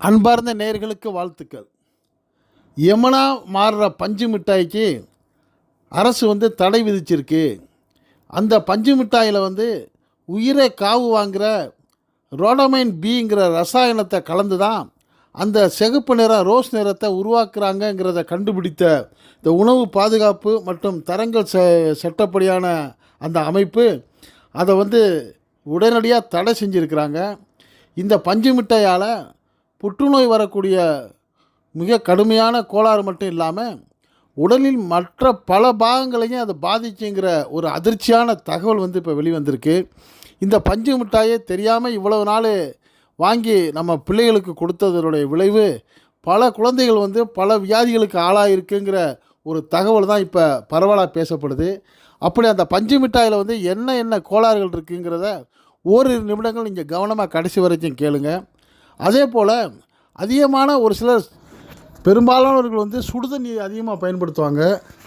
அன்பார்ந்த நேயர்களுக்கு வாழ்த்துக்கள். யமுனா மாறுற பஞ்சு மிட்டாய்க்கு அரசு தடை விதிச்சிருக்கு. அந்த பஞ்சு மிட்டாயில் உயிரை காவு வாங்குகிற ரோடமைன் பிங்கிற ரசாயனத்தை கலந்து தான் அந்த சிகப்பு நிறம் ரோஸ் நிறத்தை உருவாக்குறாங்கங்கிறத கண்டுபிடித்த இந்த உணவு பாதுகாப்பு மற்றும் தரங்கள் சட்டப்படியான அந்த அமைப்பு அதை உடனடியாக தடை செஞ்சுருக்கிறாங்க. இந்த பஞ்சு மிட்டாயால் புற்றுநோய் வரக்கூடிய மிக கடுமையான கோளாறு மட்டும் இல்லாமல் உடலில் மற்ற பல பாகங்களையும் அதை பாதிக்குங்கிற ஒரு அதிர்ச்சியான தகவல் இப்போ வெளிவந்திருக்கு. இந்த பஞ்சு மிட்டாயை தெரியாமல் இவ்வளவு நாள் வாங்கி நம்ம பிள்ளைகளுக்கு கொடுத்ததனுடைய விளைவு பல குழந்தைகள் பல வியாதிகளுக்கு ஆளாயிருக்குங்கிற ஒரு தகவல் தான் இப்போ பரவலாக பேசப்படுது. அப்படி அந்த பஞ்சு மிட்டாயில் என்ன கோளாறுகள் இருக்குங்கிறத ஓரிரு நிமிடங்கள் நீங்கள் கவனமாக கடைசி வரைக்கும் கேளுங்க. அதே போல் அதிகமான ஒரு சிலர் பெரும்பாலானவர்கள் சுடுதண்ணியை அதிகமாக பயன்படுத்துவாங்க.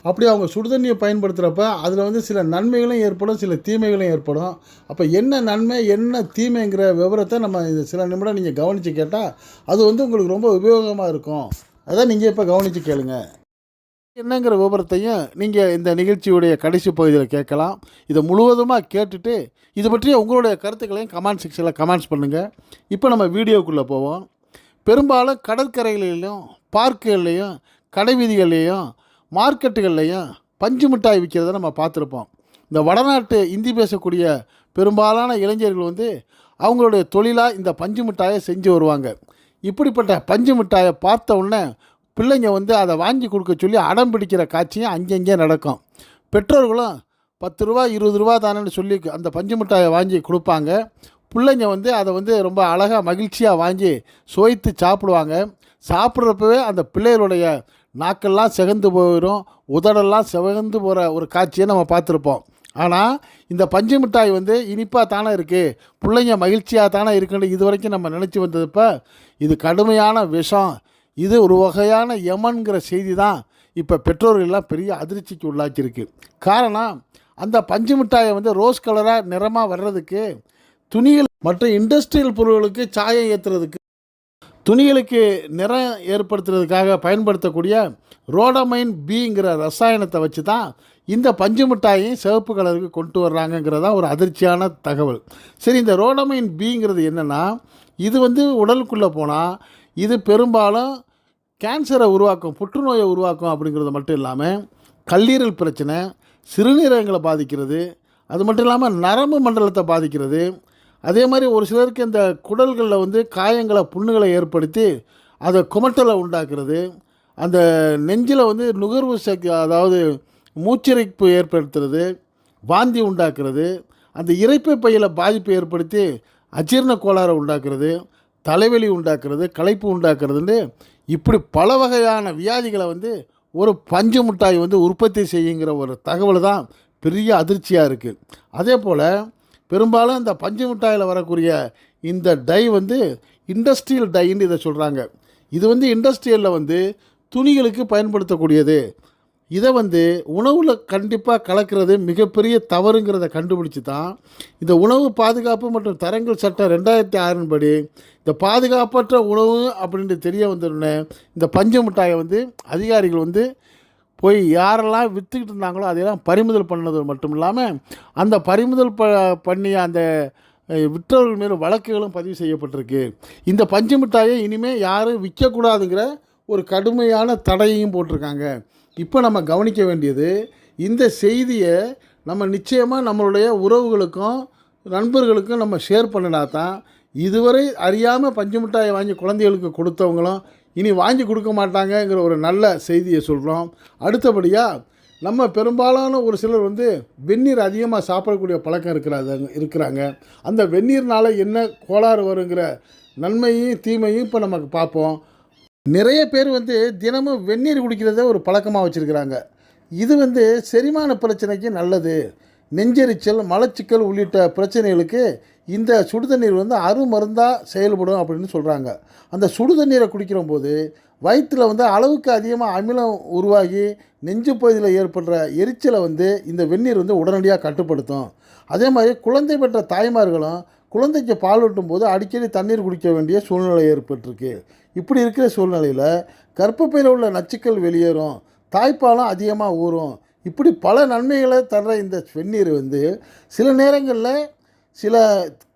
அப்படி அவங்க சுடுதண்ணியை பயன்படுத்துகிறப்ப அதில் சில நன்மைகளும் ஏற்படும், சில தீமைகளும் ஏற்படும். அப்போ என்ன நன்மை என்ன தீமைங்கிற விவரத்தை நம்ம இந்த சில நிமிடம் நீங்கள் கவனித்து கேட்டால் அது உங்களுக்கு ரொம்ப உபயோகமாக இருக்கும். அதான் நீங்கள் இப்போ கவனித்து கேளுங்க. என்னங்கிற விவரத்தையும் நீங்கள் இந்த நிகழ்ச்சியுடைய கடைசி பகுதியில் கேட்கலாம். இதை முழுவதுமாக கேட்டுட்டு இது பற்றிய உங்களுடைய கருத்துக்களையும் கமெண்ட் செக்ஷனில் கமெண்ட்ஸ் பண்ணுங்கள். இப்போ நம்ம வீடியோக்குள்ளே போவோம். பெரும்பாலும் கடற்கரைகளிலும் பார்க்குகள்லேயும் கடை வீதிகள்லேயும் மார்க்கெட்டுகள்லேயும் பஞ்சு மிட்டாய் விற்கிறத நம்ம பார்த்துருப்போம். இந்த வடநாட்டு இந்தி பேசக்கூடிய பெரும்பாலான இளைஞர்கள் அவங்களுடைய தொழிலாக இந்த பஞ்சு மிட்டாயை செஞ்சு வருவாங்க. இப்படிப்பட்ட பஞ்சு மிட்டாயை பார்த்த உடனே பிள்ளைங்க அதை வாங்கி கொடுக்க சொல்லி அடம் பிடிக்கிற காட்சியும் அங்கங்கே நடக்கும். பெற்றோர்களும் 10 ரூபா 20 ரூபா தானேன்னு சொல்லி அந்த பஞ்சு மிட்டாயை வாங்கி கொடுப்பாங்க. பிள்ளைங்க அதை ரொம்ப அழகாக மகிழ்ச்சியாக வாங்கி சுவைத்து சாப்பிடுவாங்க. சாப்பிட்றப்பவே அந்த பிள்ளைகளுடைய நாக்கெல்லாம் சிகந்து போயிடும், உதடெல்லாம் சிவந்து போகிற ஒரு காட்சியை நம்ம பார்த்துருப்போம். ஆனால் இந்த பஞ்சு மிட்டாய் இனிப்பாக தானே இருக்குது, பிள்ளைங்க மகிழ்ச்சியாக தானே இருக்குன்னு இது வரைக்கும் நம்ம நினச்சி வந்ததுப்போ இது கடுமையான விஷம், இது ஒரு வகையான யமன்கிற செய்தி தான் இப்போ பெற்றோர்கள்லாம் பெரிய அதிர்ச்சிக்கு உள்ளாக்கியிருக்கு. காரணம், அந்த பஞ்சு மிட்டாயை ரோஸ் கலராக நிறமாக வர்றதுக்கு துணிகள் மற்றும் இண்டஸ்ட்ரியல் பொருட்களுக்கு சாயம் ஏற்றுறதுக்கு துணிகளுக்கு நிறம் ஏற்படுத்துறதுக்காக பயன்படுத்தக்கூடிய ரோடமைன் பிங்கிற ரசாயனத்தை வச்சு தான் இந்த பஞ்சு மிட்டாயையும் சிவப்பு கலருக்கு கொண்டு வர்றாங்கங்கிறதா ஒரு அதிர்ச்சியான தகவல். சரி, இந்த ரோடமைன் பிங்கிறது என்னென்னா, இது உடலுக்குள்ளே போனால் இது பெரும்பாலும் கேன்சரை உருவாக்கும், புற்றுநோயை உருவாக்கும். அப்படிங்கிறது மட்டும் இல்லாமல் கல்லீரல் பிரச்சனை, சிறுநீரகங்களை பாதிக்கிறது, அது மட்டும் இல்லாமல் நரம்பு மண்டலத்தை பாதிக்கிறது. அதே மாதிரி ஒரு சிலருக்கு இந்த குடல்களில் காயங்களை புண்ணுகளை ஏற்படுத்தி அதை குமட்டலை உண்டாக்குறது, அந்த நெஞ்சில் நுகர்வு சக்தி, அதாவது மூச்சிறைப்பு ஏற்படுத்துறது, வாந்தி உண்டாக்குறது, அந்த இரைப்பை பையில் பாதிப்பு ஏற்படுத்தி அஜீரண கோளாறை உண்டாக்குறது, தலைவலி உண்டாக்குறது, களைப்பு உண்டாக்குறதுன்னு இப்படி பல வகையான வியாதிகளை ஒரு பஞ்சு மிட்டாய் உற்பத்தி செய்யுங்கிற ஒரு தகவல் தான் பெரிய அதிர்ச்சியாக இருக்குது. அதே போல் பெரும்பாலும் இந்த பஞ்சு மிட்டாயில் வரக்கூடிய இந்த டை இண்டஸ்ட்ரியல் டைன்னு இதை சொல்கிறாங்க. இது இண்டஸ்ட்ரியலில் துணிகளுக்கு பயன்படுத்தக்கூடியது. இதை உணவில் கண்டிப்பாக கலக்கிறது மிகப்பெரிய தவறுங்கிறத கண்டுபிடிச்சி தான் இந்த உணவு பாதுகாப்பு மற்றும் தரங்கள் சட்டம் 2006 படி இந்த பாதுகாப்பற்ற உணவு அப்படின்ட்டு தெரிய வந்தோடனே இந்த பஞ்சு மிட்டாயை அதிகாரிகள் போய் யாரெல்லாம் விற்றுக்கிட்டு இருந்தாங்களோ அதையெல்லாம் பறிமுதல் பண்ணது மட்டும் இல்லாமல் அந்த பறிமுதல் பண்ணிய அந்த விற்றவர்கள் மேலே வழக்குகளும் பதிவு செய்யப்பட்டிருக்கு. இந்த பஞ்சு மிட்டாயை இனிமேல் யாரும் விற்கக்கூடாதுங்கிற ஒரு கடுமையான தடையையும் போட்டிருக்காங்க. இப்போ நம்ம கவனிக்க வேண்டியது, இந்த செய்தியை நம்ம நிச்சயமாக நம்மளுடைய உறவுகளுக்கும் நண்பர்களுக்கும் நம்ம ஷேர் பண்ணினா தான் இதுவரை அறியாமல் பஞ்சு மிட்டாயை வாங்கி குழந்தைகளுக்கு கொடுத்தவங்களும் இனி வாங்கி கொடுக்க மாட்டாங்கங்கிற ஒரு நல்ல செய்தியை சொல்கிறோம். அடுத்தபடியாக நம்ம பெரும்பாலான ஒரு சிலர் வெந்நீர் அதிகமாக சாப்பிடக்கூடிய பழக்கம் இருக்கிறாங்க. அந்த வெந்நீர்னால் என்ன கோளாறு வருங்கிற நன்மையும் தீமையும் இப்போ நமக்கு பார்ப்போம். நிறைய பேர் தினமும் வெந்நீர் குடிக்கிறத ஒரு பழக்கமாக வச்சுருக்கிறாங்க. இது செரிமான பிரச்சனைக்கு நல்லது, நெஞ்செரிச்சல், மலச்சிக்கல் உள்ளிட்ட பிரச்சனைகளுக்கு இந்த சுடுதண்ணீர் அருமருந்தாக செயல்படும் அப்படின்னு சொல்கிறாங்க. அந்த சுடுதண்ணீரை குடிக்கிற போது வயிற்றில் அளவுக்கு அதிகமாக அமிலம் உருவாகி நெஞ்சு பகுதியில் ஏற்படுற எரிச்சலை இந்த வெந்நீர் உடனடியாக கட்டுப்படுத்தும். அதே மாதிரி குழந்தை பெற்ற தாய்மார்களும் குழந்தைக்கு பால் ஊட்டும் போது அடிக்கடி தண்ணீர் குடிக்க வேண்டிய சூழ்நிலை ஏற்பட்டிருக்கு. இப்படி இருக்கிற சூழ்நிலையில் கர்ப்பப்பையில் உள்ள நச்சுக்கள் வெளியேறும், தாய்ப்பாலும் அதிகமாக ஊறும். இப்படி பல நன்மைகளை தர்ற இந்த வெந்நீர் வந்து சில நேரங்களில் சில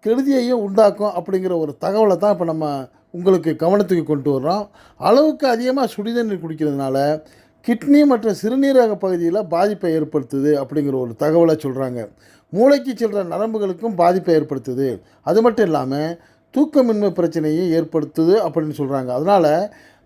கெடுதியையும் உண்டாக்கும் அப்படிங்கிற ஒரு தகவலை தான் இப்போ நம்ம உங்களுக்கு கவனத்துக்கு கொண்டு வர்றோம். அளவுக்கு அதிகமாக சுடுதண்ணீர் குடிக்கிறதுனால கிட்னி மற்றும் சிறுநீரக பகுதியில் பாதிப்பை ஏற்படுத்துது அப்படிங்கிற ஒரு தகவலை சொல்கிறாங்க. மூளைக்கு செல்கிற நரம்புகளுக்கும் பாதிப்பை ஏற்படுத்துது. அது மட்டும் இல்லாமல் தூக்கமின்மை பிரச்சனையை ஏற்படுத்துது அப்படின்னு சொல்கிறாங்க. அதனால்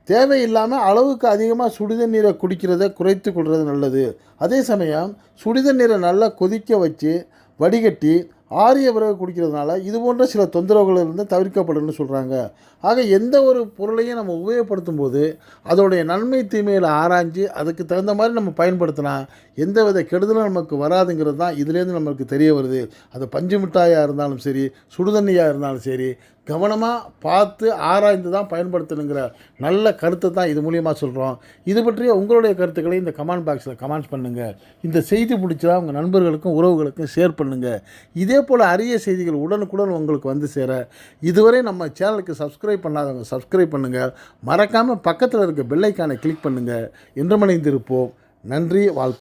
தேவையில்லாமல் அளவுக்கு அதிகமாக சுடுதண்ணீரை குடிக்கிறத குறைத்து கொள்வது நல்லது. அதே சமயம் சுடுதண்ணீரை நல்லா கொதிக்க வச்சு வடிகட்டி ஆறிய பிறகு குடிக்கிறதுனால இது போன்ற சில தொந்தரவுகளிலிருந்து தவிர்க்கப்படும்னு சொல்கிறாங்க. ஆக எந்த ஒரு பொருளையும் நம்ம உபயோகப்படுத்தும் போது அதோடைய நன்மை தீமைகளை ஆராய்ஞ்சு அதுக்கு தகுந்த மாதிரி நம்ம பயன்படுத்தினா எந்தவித கெடுதலும் நமக்கு வராதுங்கிறது தான் இதுலேருந்து நம்மளுக்கு தெரிய வருது. அது பஞ்சு மிட்டாயாக இருந்தாலும் சரி, சுடுதண்ணியாக இருந்தாலும் சரி, கவனமாக பார்த்து ஆராய்ந்து தான் பயன்படுத்தணுங்கிற நல்ல கருத்தை தான் இது மூலியமாக சொல்கிறோம். இது பற்றிய உங்களுடைய கருத்துக்களை இந்த கமெண்ட் பாக்ஸில் கமெண்ட் பண்ணுங்கள். இந்த செய்தி பிடிச்சதா உங்கள் நண்பர்களுக்கும் உறவுகளுக்கும் ஷேர் பண்ணுங்கள். இதே போல் அரிய செய்திகள் உடனுக்குடன் உங்களுக்கு வந்து சேர இதுவரை நம்ம சேனலுக்கு சப்ஸ்கிரைப் பண்ணாதவங்க சப்ஸ்கிரைப் பண்ணுங்கள். மறக்காமல் பக்கத்தில் இருக்க பெல் ஐக்கானை கிளிக் பண்ணுங்கள். என்றும் இணைந்திருப்போம். நன்றி, வாழ்த்து.